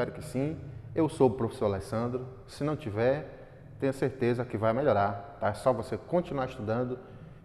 espero que sim. Eu sou o professor Alessandro. Se não tiver, tenha certeza que vai melhorar, tá? É só você continuar estudando,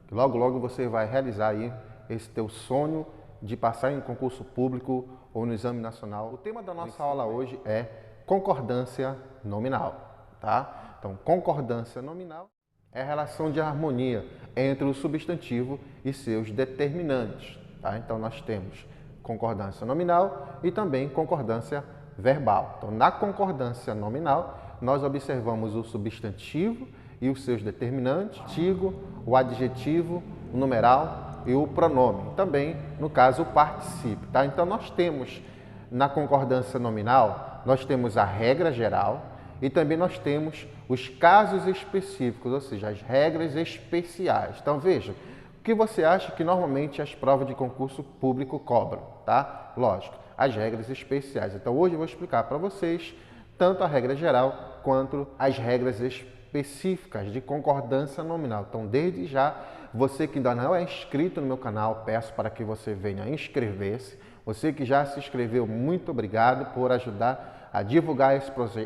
que logo, logo você vai realizar aí esse teu sonho de passar em concurso público ou no exame nacional. O tema da nossa aula hoje é concordância nominal, tá? Então, concordância nominal é a relação de harmonia entre o substantivo e seus determinantes, tá? Então, nós temos concordância nominal e também concordância verbal. Então, na concordância nominal, nós observamos o substantivo e os seus determinantes, o artigo, o adjetivo, o numeral e o pronome. Também, no caso, o particípio, tá? Então, nós temos na concordância nominal, nós temos a regra geral e também nós temos os casos específicos, ou seja, as regras especiais. Então, veja, o que você acha que normalmente as provas de concurso público cobram, tá? Lógico, as regras especiais. Então, hoje eu vou explicar para vocês tanto a regra geral quanto as regras específicas de concordância nominal. Então, desde já, você que ainda não é inscrito no meu canal, peço para que você venha inscrever-se. Você que já se inscreveu, muito obrigado por ajudar a divulgar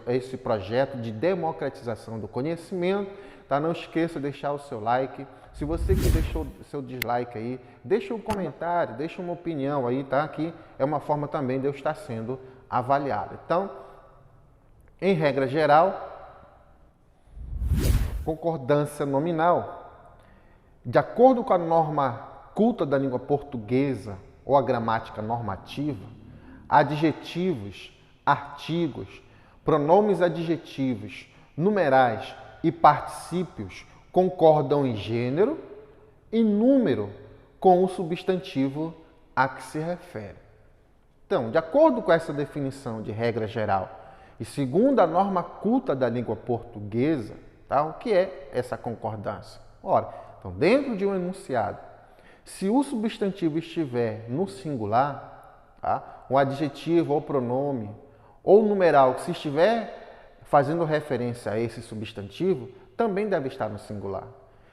esse projeto de democratização do conhecimento. Tá? Não esqueça de deixar o seu like. Se você que deixou o seu dislike aí, deixa um comentário, deixa uma opinião aí, tá? Que é uma forma também de eu estar sendo avaliado. Então, em regra geral, concordância nominal, de acordo com a norma culta da língua portuguesa ou a gramática normativa, adjetivos, artigos, pronomes adjetivos, numerais e particípios concordam em gênero e número com o substantivo a que se refere. Então, de acordo com essa definição de regra geral e segundo a norma culta da língua portuguesa, tá? O que é essa concordância? Ora, então, dentro de um enunciado, se o substantivo estiver no singular, tá? Um adjetivo ou pronome ou numeral, se estiver fazendo referência a esse substantivo, também deve estar no singular.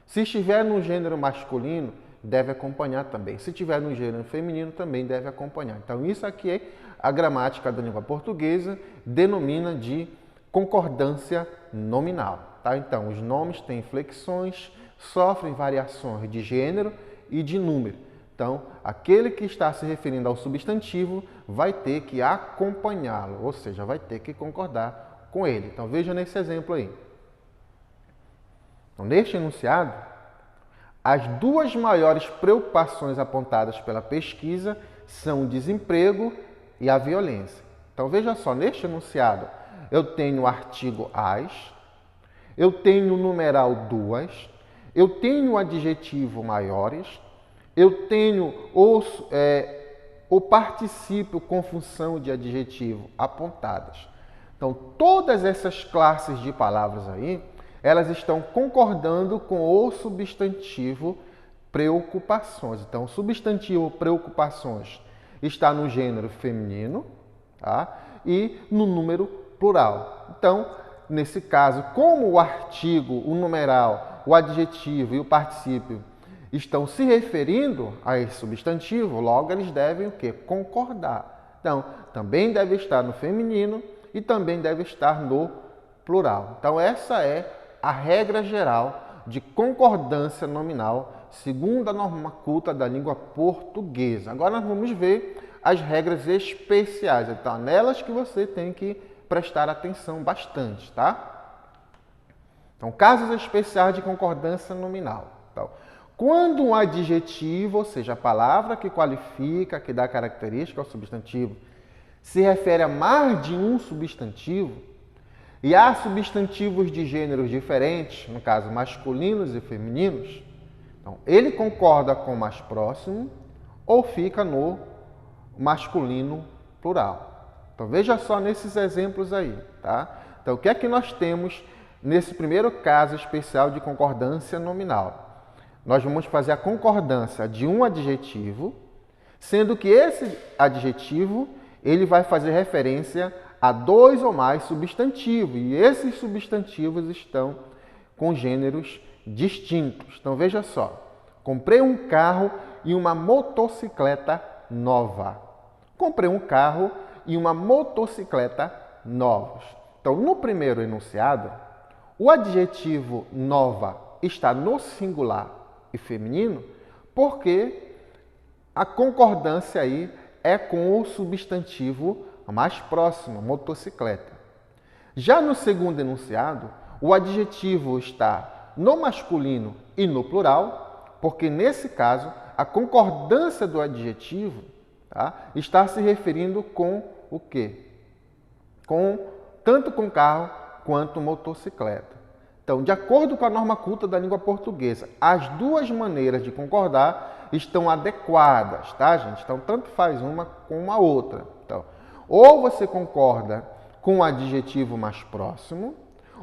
Se estiver no gênero masculino, deve acompanhar também. Se estiver no gênero feminino, também deve acompanhar. Então, isso aqui a gramática da língua portuguesa denomina de concordância nominal. Tá? Então, os nomes têm inflexões, sofrem variações de gênero e de número. Então, aquele que está se referindo ao substantivo vai ter que acompanhá-lo, ou seja, vai ter que concordar com ele. Então, veja nesse exemplo aí. Então, neste enunciado, as duas maiores preocupações apontadas pela pesquisa são o desemprego e a violência. Então, veja só, neste enunciado, eu tenho o artigo as, eu tenho o numeral duas, eu tenho o adjetivo maiores, eu tenho o particípio com função de adjetivo apontadas. Então, todas essas classes de palavras aí, elas estão concordando com o substantivo preocupações. Então, o substantivo preocupações está no gênero feminino, tá? E no número plural. Então, nesse caso, como o artigo, o numeral, o adjetivo e o particípio estão se referindo a esse substantivo, logo eles devem o quê? Concordar. Então, também deve estar no feminino e também deve estar no plural. Então, essa é a regra geral de concordância nominal, segundo a norma culta da língua portuguesa. Agora nós vamos ver as regras especiais. Então, nelas que você tem que prestar atenção bastante, tá? Então, casos especiais de concordância nominal. Então, quando um adjetivo, ou seja, a palavra que qualifica, que dá característica ao substantivo, se refere a mais de um substantivo, e há substantivos de gêneros diferentes, no caso masculinos e femininos, então ele concorda com o mais próximo ou fica no masculino plural. Então veja só nesses exemplos aí, tá? Então o que é que nós temos nesse primeiro caso especial de concordância nominal? Nós vamos fazer a concordância de um adjetivo, sendo que esse adjetivo ele vai fazer referência a dois ou mais substantivos, e esses substantivos estão com gêneros distintos. Então, veja só, comprei um carro e uma motocicleta nova. Comprei um carro e uma motocicleta novos. Então, no primeiro enunciado, o adjetivo nova está no singular e feminino porque a concordância aí é com o substantivo mais próximo, motocicleta. Já no segundo enunciado, o adjetivo está no masculino e no plural, porque nesse caso a concordância do adjetivo, tá, está se referindo com o quê? Tanto com carro quanto motocicleta. Então, de acordo com a norma culta da língua portuguesa, as duas maneiras de concordar estão adequadas, tá, gente? Então, tanto faz uma como a outra. Então, ou você concorda com o adjetivo mais próximo,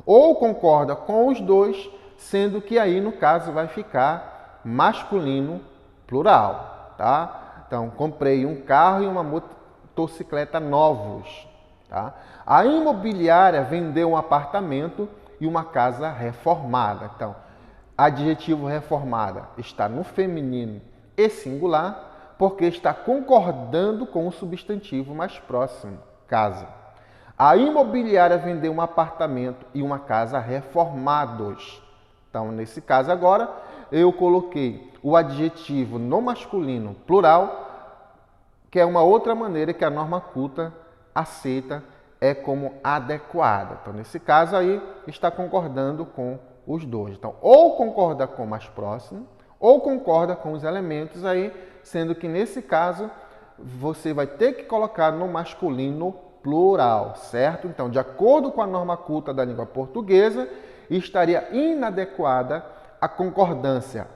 ou concorda com os dois, sendo que aí, no caso, vai ficar masculino plural, tá? Então, comprei um carro e uma motocicleta novos, tá? A imobiliária vendeu um apartamento e uma casa reformada. Então, adjetivo reformada está no feminino e singular, porque está concordando com o substantivo mais próximo, casa. A imobiliária vendeu um apartamento e uma casa reformados. Então, nesse caso agora, eu coloquei o adjetivo no masculino plural, que é uma outra maneira que a norma culta aceita, é como adequada. Então, nesse caso aí, está concordando com os dois. Então, ou concorda com o mais próximo, ou concorda com os elementos aí, sendo que nesse caso, você vai ter que colocar no masculino plural, certo? Então, de acordo com a norma culta da língua portuguesa, estaria inadequada a concordância.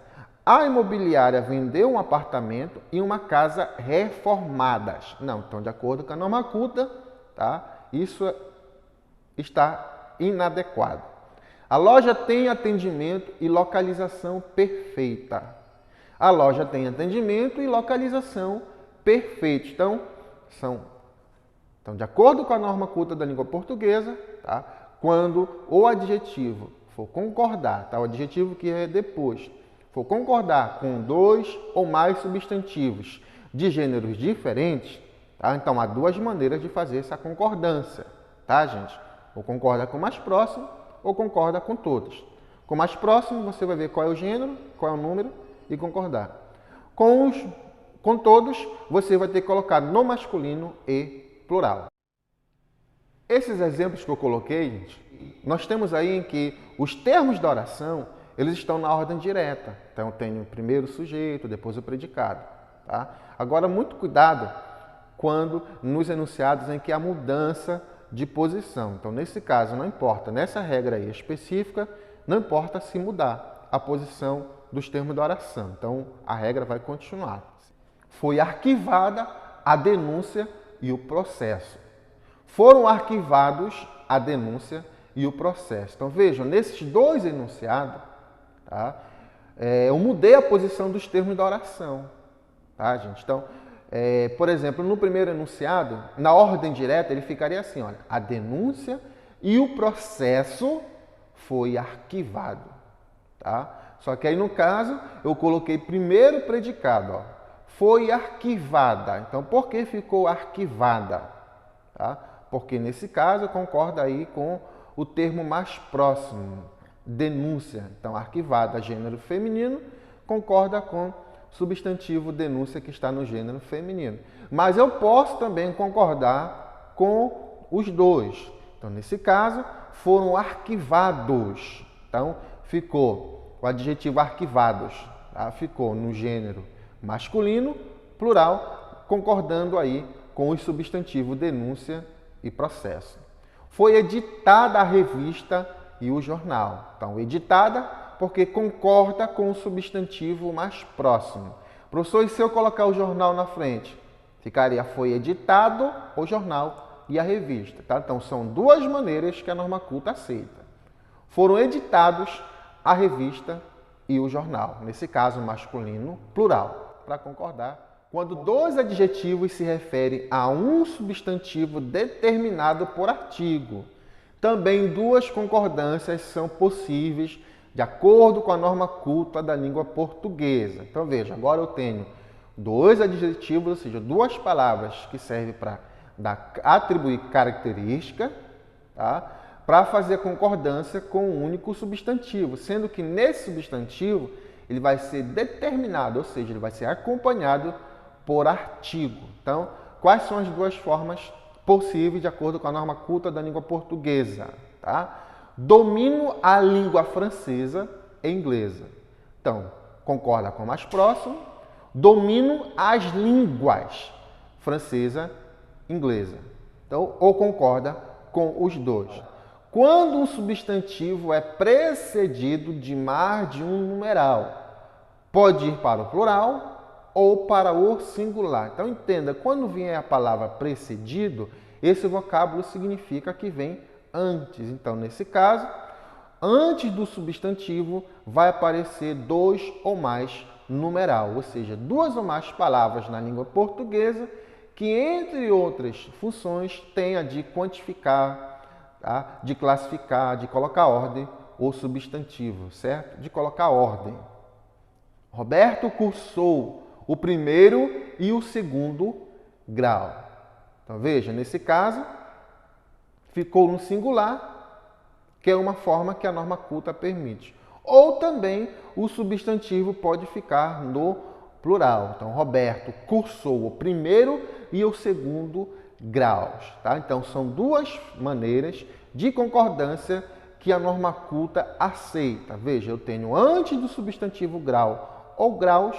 A imobiliária vendeu um apartamento e uma casa reformadas. Não, então, de acordo com a norma culta, tá? Isso está inadequado. A loja tem atendimento e localização perfeita. A loja tem atendimento e localização perfeita. Então, de acordo com a norma culta da língua portuguesa, tá? Quando o adjetivo for concordar, tá? O adjetivo que é depois, for concordar com dois ou mais substantivos de gêneros diferentes, tá? Então, há duas maneiras de fazer essa concordância, tá, gente? Ou concorda com o mais próximo, ou concorda com todos. Com o mais próximo, você vai ver qual é o gênero, qual é o número e concordar. Com todos, você vai ter que colocar no masculino e plural. Esses exemplos que eu coloquei, gente, nós temos aí em que os termos da oração, eles estão na ordem direta. Então, eu tenho o primeiro sujeito, depois o predicado, tá? Agora, muito cuidado quando nos enunciados em que há mudança de posição. Então, nesse caso, não importa, nessa regra aí específica, não importa se mudar a posição dos termos da oração. Então, a regra vai continuar. Foi arquivada a denúncia e o processo. Foram arquivados a denúncia e o processo. Então, vejam, nesses dois enunciados, tá? Eu mudei a posição dos termos da oração, tá, gente? Então, por exemplo, no primeiro enunciado, na ordem direta, ele ficaria assim, olha, a denúncia e o processo foi arquivado, tá? Só que aí, no caso, eu coloquei primeiro o predicado, ó, foi arquivada. Então, por que ficou arquivada? Tá? Porque, nesse caso, concorda aí com o termo mais próximo, denúncia. Então, arquivada, gênero feminino, concorda com substantivo denúncia que está no gênero feminino. Mas eu posso também concordar com os dois. Então, nesse caso, foram arquivados. Então, ficou o adjetivo arquivados, tá? Ficou no gênero masculino, plural, concordando aí com o substantivo denúncia e processo. Foi editada a revista e o jornal. Então, editada porque concorda com o substantivo mais próximo. Professor, e se eu colocar o jornal na frente? Ficaria foi editado o jornal e a revista. Tá? Então, são duas maneiras que a norma culta aceita. Foram editados a revista e o jornal. Nesse caso, masculino, plural, para concordar. Quando dois adjetivos se referem a um substantivo determinado por artigo. Também duas concordâncias são possíveis de acordo com a norma culta da língua portuguesa. Então, veja, agora eu tenho dois adjetivos, ou seja, duas palavras que servem para atribuir característica, tá? Para fazer concordância com um único substantivo, sendo que nesse substantivo ele vai ser determinado, ou seja, ele vai ser acompanhado por artigo. Então, quais são as duas formas possíveis de acordo com a norma culta da língua portuguesa? Tá? Domino a língua francesa e inglesa. Então, concorda com o mais próximo. Domino as línguas francesa e inglesa. Então, ou concorda com os dois. Quando um substantivo é precedido de mais de um numeral, pode ir para o plural ou para o singular. Então, entenda, quando vier a palavra precedido, esse vocábulo significa que vem antes. Então, nesse caso, antes do substantivo vai aparecer dois ou mais numeral, ou seja, duas ou mais palavras na língua portuguesa que, entre outras funções, tem a de quantificar, tá? De classificar, de colocar ordem ou substantivo, certo? De colocar ordem. Roberto cursou o primeiro e o segundo grau. Então, veja, nesse caso, ficou no singular, que é uma forma que a norma culta permite. Ou também o substantivo pode ficar no plural. Então, Roberto cursou o primeiro e o segundo graus. Tá? Então, são duas maneiras de concordância que a norma culta aceita. Veja, eu tenho antes do substantivo grau ou graus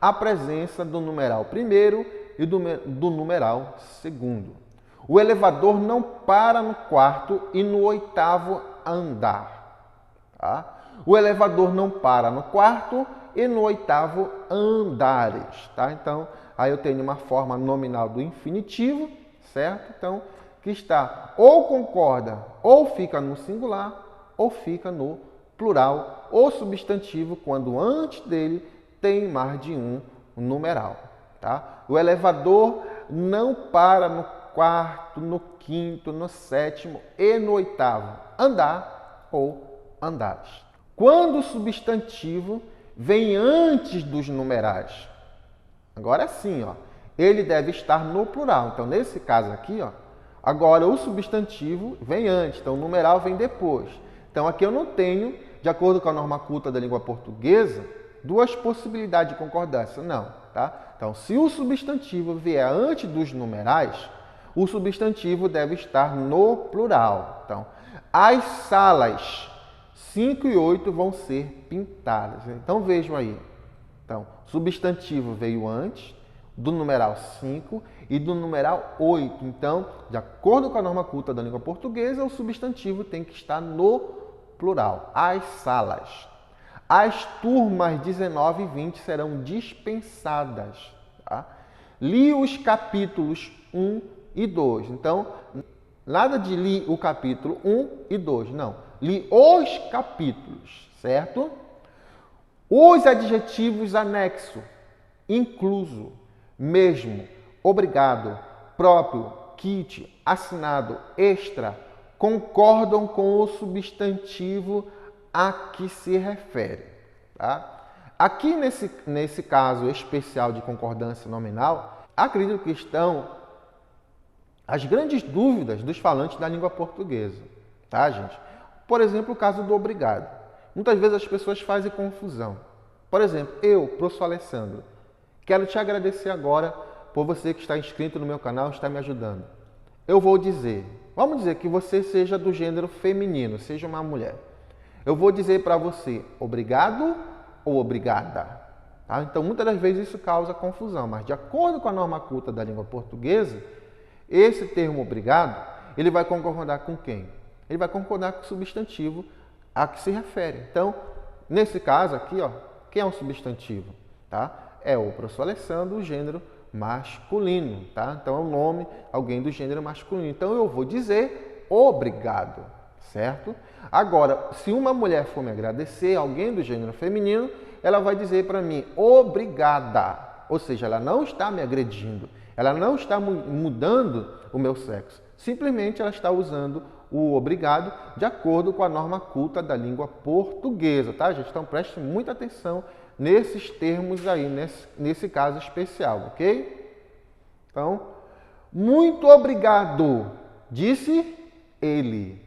a presença do numeral primeiro e do numeral segundo. O elevador não para no quarto e no oitavo andar. Tá? O elevador não para no quarto e no oitavo andares. Tá? Então, aí eu tenho uma forma nominal do infinitivo, certo? Então, que está ou concorda ou fica no singular ou fica no plural ou substantivo quando antes dele tem mais de um numeral. Tá? O elevador não para no quarto, no quinto, no sétimo e no oitavo andar ou andares. Quando o substantivo vem antes dos numerais, agora sim, ó, ele deve estar no plural. Então, nesse caso aqui, ó, agora o substantivo vem antes, então o numeral vem depois. Então, aqui eu não tenho, de acordo com a norma culta da língua portuguesa, duas possibilidades de concordância, não. Tá? Então, se o substantivo vier antes dos numerais, o substantivo deve estar no plural. Então, as salas 5 e 8 vão ser pintadas. Então, vejam aí. Então, substantivo veio antes do numeral 5 e do numeral 8. Então, de acordo com a norma culta da língua portuguesa, o substantivo tem que estar no plural. As salas. As turmas 19 e 20 serão dispensadas. Tá? Li os capítulos 1 e 2. Então, nada de li o capítulo 1 e 2. Não. Li os capítulos, certo? Os adjetivos anexo, incluso, mesmo, obrigado, próprio, kit, assinado, extra, concordam com o substantivo a que se refere. Tá? Aqui nesse caso especial de concordância nominal, acredito que estão as grandes dúvidas dos falantes da língua portuguesa. Tá, gente? Por exemplo, o caso do obrigado. Muitas vezes as pessoas fazem confusão. Por exemplo, eu, professor Alessandro, quero te agradecer agora por você que está inscrito no meu canal e está me ajudando. Eu vou dizer, vamos dizer que você seja do gênero feminino, seja uma mulher. Eu vou dizer para você obrigado ou obrigada. Tá? Então, muitas das vezes isso causa confusão, mas de acordo com a norma culta da língua portuguesa, esse termo obrigado, ele vai concordar com quem? Ele vai concordar com o substantivo a que se refere. Então, nesse caso aqui, ó, quem é um substantivo? Tá? É o professor Alessandro, o gênero masculino. Tá? Então, é o nome, alguém do gênero masculino. Então, eu vou dizer obrigado, certo? Agora, se uma mulher for me agradecer, alguém do gênero feminino, ela vai dizer para mim obrigada. Ou seja, ela não está me agredindo, ela não está mudando o meu sexo. Simplesmente ela está usando o obrigado de acordo com a norma culta da língua portuguesa, tá, gente? Então, preste muita atenção nesses termos aí, nesse caso especial, ok? Então, muito obrigado, disse ele.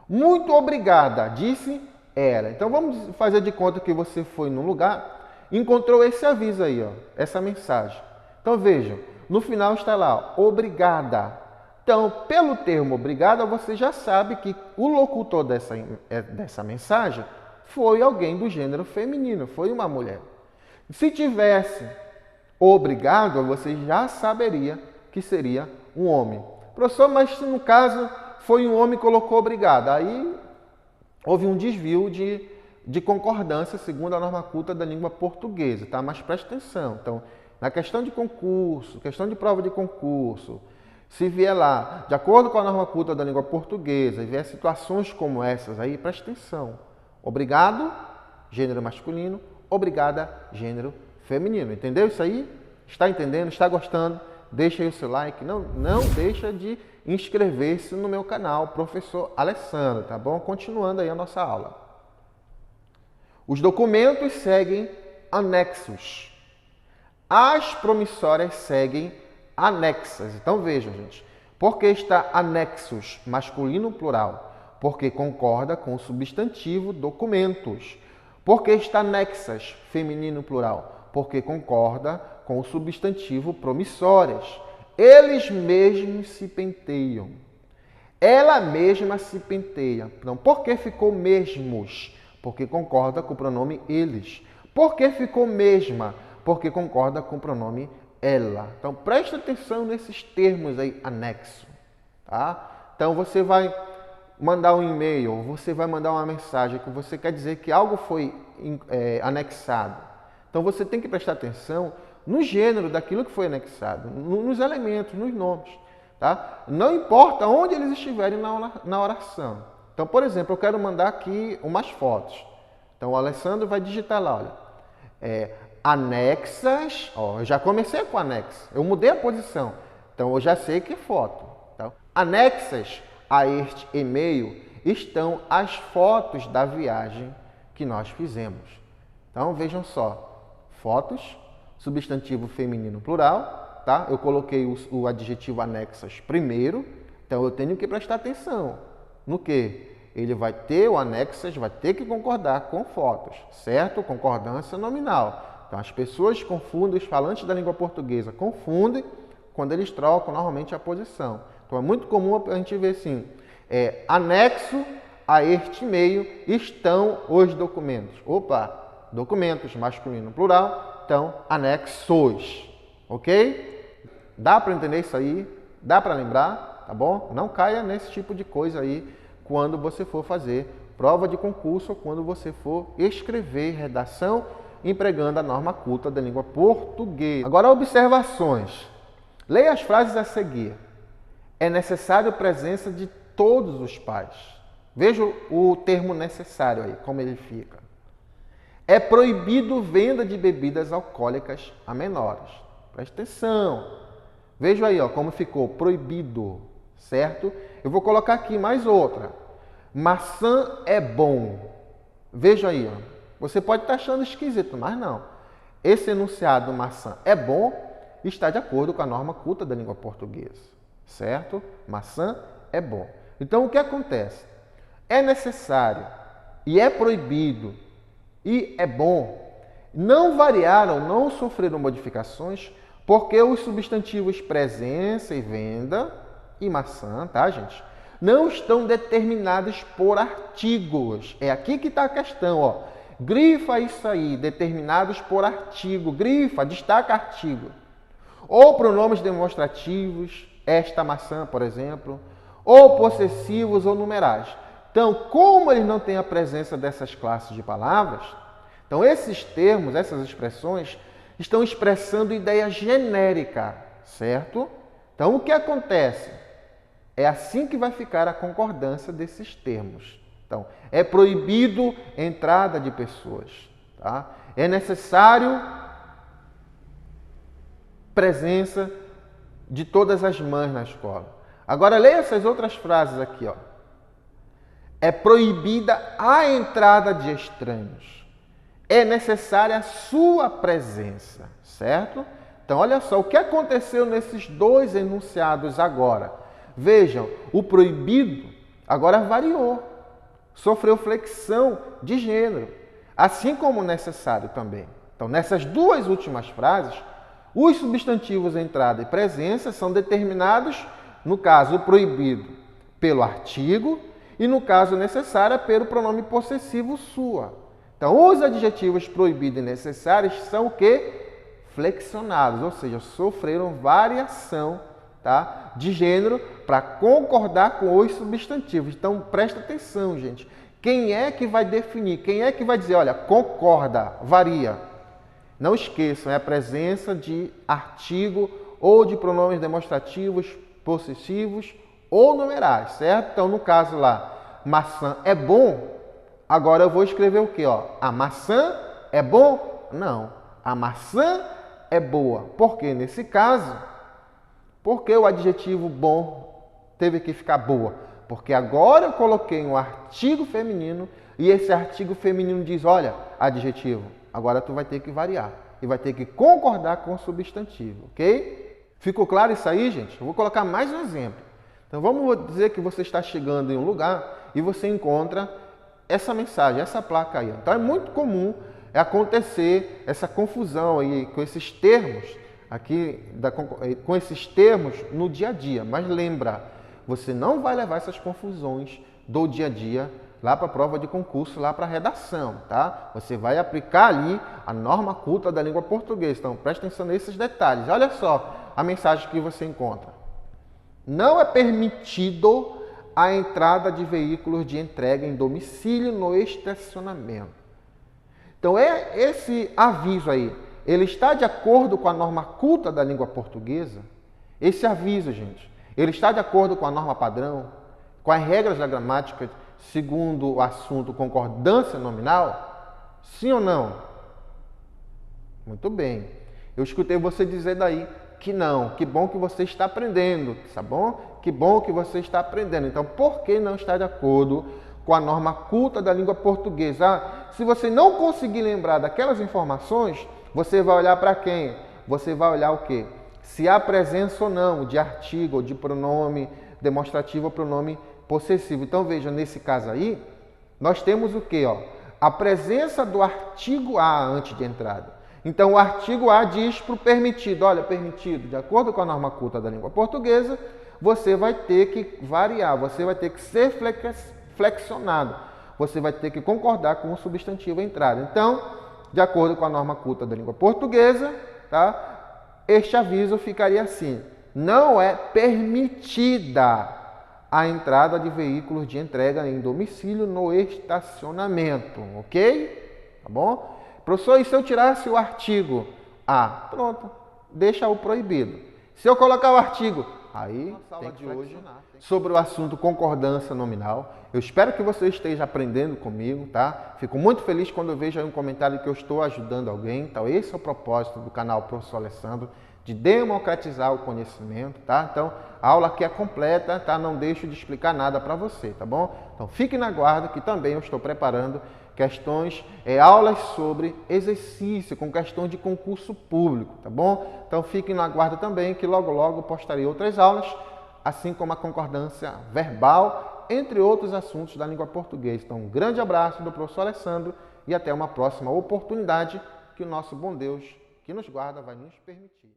Muito obrigada, disse ela. Então vamos fazer de conta que você foi num lugar e encontrou esse aviso aí, ó, essa mensagem. Então vejam, no final está lá, obrigada. Então, pelo termo obrigada, você já sabe que o locutor dessa mensagem foi alguém do gênero feminino, foi uma mulher. Se tivesse obrigado, você já saberia que seria um homem. Professor, mas se no caso foi um homem que colocou obrigado, aí houve um desvio de concordância segundo a norma culta da língua portuguesa, tá? Mas preste atenção. Então, na questão de concurso, questão de prova de concurso, se vier lá, de acordo com a norma culta da língua portuguesa, e vier situações como essas aí, preste atenção. Obrigado, gênero masculino. Obrigada, gênero feminino. Entendeu isso aí? Está entendendo? Está gostando? Deixa aí o seu like. Não deixa de inscrever-se no meu canal, Professor Alessandro, tá bom? Continuando aí a nossa aula. Os documentos seguem anexos. As promissórias seguem anexas. Então vejam, gente. Por que está anexos, masculino plural? Porque concorda com o substantivo documentos. Por que está anexas, feminino plural? Porque concorda com o substantivo promissórias. Eles mesmos se penteiam. Ela mesma se penteia. Então, por que ficou mesmos? Porque concorda com o pronome eles. Por que ficou mesma? Porque concorda com o pronome ela. Então, preste atenção nesses termos aí, anexo. Tá? Então, você vai mandar um e-mail, você vai mandar uma mensagem que você quer dizer que algo foi anexado. Então, você tem que prestar atenção no gênero daquilo que foi anexado, nos elementos, nos nomes. Tá? Não importa onde eles estiverem na oração. Então, por exemplo, eu quero mandar aqui umas fotos. Então, o Alessandro vai digitar lá, olha, anexas, ó, eu já comecei com anexo, eu mudei a posição, então eu já sei que é foto. Então, anexas a este e-mail estão as fotos da viagem que nós fizemos. Então, vejam só, fotos, substantivo feminino plural, tá? Eu coloquei o adjetivo anexas primeiro, então eu tenho que prestar atenção no que? Ele vai ter, o anexas vai ter que concordar com fotos, certo? Concordância nominal. Então, as pessoas confundem, os falantes da língua portuguesa confundem quando eles trocam normalmente a posição. Então, é muito comum a gente ver assim, anexo a este e-mail estão os documentos. Opa, documentos, masculino plural, então, anexos, ok? Dá para entender isso aí? Dá para lembrar, tá bom? Não caia nesse tipo de coisa aí quando você for fazer prova de concurso ou quando você for escrever redação empregando a norma culta da língua portuguesa. Agora, observações. Leia as frases a seguir. É necessário a presença de todos os pais. Veja o termo necessário aí, como ele fica. É proibido venda de bebidas alcoólicas a menores. Preste atenção. Veja aí, ó, como ficou proibido, certo? Eu vou colocar aqui mais outra. Maçã é bom. Veja aí, ó. Você pode estar achando esquisito, mas não. Esse enunciado maçã é bom está de acordo com a norma culta da língua portuguesa, certo? Maçã é bom. Então, o que acontece? É necessário e é proibido e é bom. Não variaram, não sofreram modificações, porque os substantivos presença e venda e maçã, tá, gente? Não estão determinados por artigos. É aqui que está a questão, ó. Grifa isso aí, determinados por artigo. Grifa, destaca artigo. Ou pronomes demonstrativos, esta maçã, por exemplo, ou possessivos ou numerais. Então, como eles não têm a presença dessas classes de palavras, então esses termos, essas expressões, estão expressando ideia genérica, certo? Então, o que acontece? É assim que vai ficar a concordância desses termos. Então, é proibido a entrada de pessoas. Tá? É necessário presença de todas as mães na escola. Agora, leia essas outras frases aqui. Ó. É proibida a entrada de estranhos. É necessária a sua presença, certo? Então, olha só, o que aconteceu nesses dois enunciados agora? Vejam, o proibido agora variou, sofreu flexão de gênero, assim como necessário também. Então, nessas duas últimas frases, os substantivos entrada e presença são determinados, no caso proibido, pelo artigo e no caso necessária, pelo pronome possessivo sua. Então, os adjetivos proibidos e necessários são o quê? Flexionados, ou seja, sofreram variação, tá, de gênero para concordar com os substantivos. Então, presta atenção, gente. Quem é que vai definir? Quem é que vai dizer, olha, concorda, varia? Não esqueçam, é a presença de artigo ou de pronomes demonstrativos, possessivos ou numerais, certo? Então, no caso lá, maçã é bom, agora eu vou escrever o quê? Ó? A maçã é bom? Não. A maçã é boa. Por quê? Nesse caso, porque o adjetivo bom teve que ficar boa? Porque agora eu coloquei um artigo feminino e esse artigo feminino diz, olha, adjetivo, agora tu vai ter que variar e vai ter que concordar com o substantivo, ok? Ficou claro isso aí, gente? Eu vou colocar mais um exemplo. Então vamos dizer que você está chegando em um lugar e você encontra essa mensagem, essa placa aí. Então é muito comum acontecer essa confusão aí com esses termos aqui, com esses termos no dia a dia. Mas lembra, você não vai levar essas confusões do dia a dia lá para a prova de concurso, lá para a redação, tá? Você vai aplicar ali a norma culta da língua portuguesa. Então, preste atenção nesses detalhes. Olha só a mensagem que você encontra. Não é permitido a entrada de veículos de entrega em domicílio no estacionamento. Então, esse aviso aí, ele está de acordo com a norma culta da língua portuguesa? Esse aviso, gente, ele está de acordo com a norma padrão? Com as regras da gramática, segundo o assunto concordância nominal? Sim ou não? Muito bem. Eu escutei você dizer daí que não. Que bom que você está aprendendo, tá bom? Que bom que você está aprendendo. Então, por que não está de acordo com a norma culta da língua portuguesa? Se você não conseguir lembrar daquelas informações, você vai olhar para quem? Você vai olhar o quê? Se há presença ou não de artigo ou de pronome demonstrativo ou pronome possessivo. Então, veja, nesse caso aí, nós temos o quê? Ó? A presença do artigo a antes de entrada. Então, o artigo a diz para o permitido, olha, permitido, de acordo com a norma culta da língua portuguesa, você vai ter que variar, você vai ter que ser flexionado, você vai ter que concordar com o substantivo entrada. Então, de acordo com a norma culta da língua portuguesa, tá? Este aviso ficaria assim: não é permitida a entrada de veículos de entrega em domicílio no estacionamento, ok? Tá bom? Professor, e se eu tirasse o artigo A? Pronto, deixa o proibido. Se eu colocar o artigo, aí tem que hoje sobre o assunto concordância nominal. Eu espero que você esteja aprendendo comigo, tá? Fico muito feliz quando eu vejo aí um comentário que eu estou ajudando alguém. Então, esse é o propósito do canal Professor Alessandro, de democratizar o conhecimento, tá? Então, a aula aqui é completa, tá? Não deixo de explicar nada para você, tá bom? Então, fique na guarda que também eu estou preparando questões, aulas sobre exercício, com questões de concurso público, tá bom? Então, fiquem na guarda também que logo, logo postarei outras aulas, assim como a concordância verbal, entre outros assuntos da língua portuguesa. Então, um grande abraço do professor Alessandro e até uma próxima oportunidade que o nosso bom Deus, que nos guarda, vai nos permitir.